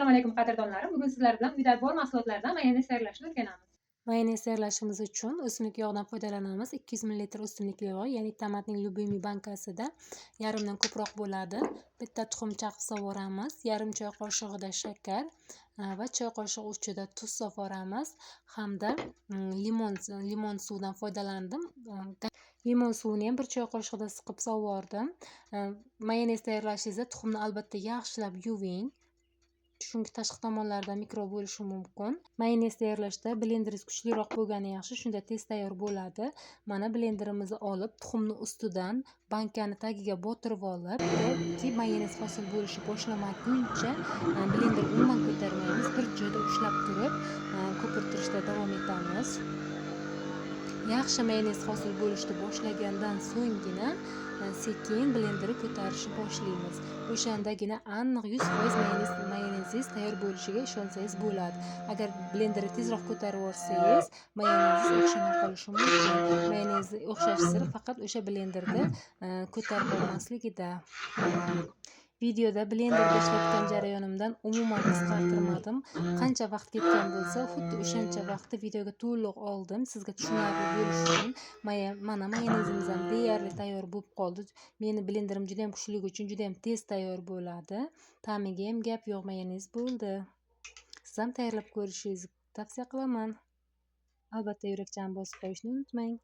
Assalomu alaykum qadrdonlarim. Bugun sizlar bilan uyda bor mahsulotlardan mayonez tayyorlashni o'rganamiz. Mayonez tayyorlashimiz uchun o'simlik yog'idan foydalanamiz. 200 ml o'simlik yog'i, ya'ni tomatning lyubimiy bankasida yarimdan ko'proq bo'ladi. Bitta tuxum chaqib sovuramiz, yarim choy qoshig'ida shakar va choy qoshiq uchida tuz sovuramiz hamda limon suvidan foydalandim. Limon suvini ham 1 choy qoshiqda siqib sovurdim. Mayonez tayyorlashingizda tuxumni albatta yaxshilab yuving. Chunki tashqi tomonlarida mikrob bo'lishi mumkin. Mayonez tayyorlashda blenderingiz kuchliroq bo'lgani yaxshi, shunda tez tayyor bo'ladi. Mana blenderimizni olib, tuxumni ustidan bankani tagiga botirib olib, mayonez hosil bo'lishni boshlamaguncha blender umuman ko'tarmaymiz. Bir joyda ushlab turib, ko'pirtirishda davom etamiz. Yaxshi mayonez hosil bo'lishni boshlagandan so'nggina sekin blenderni ko'tarishni boshlaymiz. O'shandagina aniq 100% mayonezingiz tayyor bo'lishiga ishonsangiz bo'ladi. Agar blenderni tezroq ko'tarib yuborsangiz, mayonezingiz o'xshamay qolishi mumkin. Mayonezni o'xshash siri faqat o'sha blenderda ko'tarib olmasligida. Videoda blenderda ishlatgan jarayonimdan umuman qisqartirmadim. Qancha vaqt ketgan bo'lsa, xuddi o'shancha vaqtni videoga to'liq oldim. Sizga tushunarli bo'lishi uchun. Mana mayonezimiz ham deyarli tayyor bo'lib qoldi. Meni blenderim juda ham kuchli uchun juda ham tez tayyor bo'ladi. Ta'miga ham gap yo'q, mayonez bo'ldi. Siz ham tayyorlab ko'rishingizni tavsiya qilaman. Albatta yurakchani bosib qo'yishni unutmang.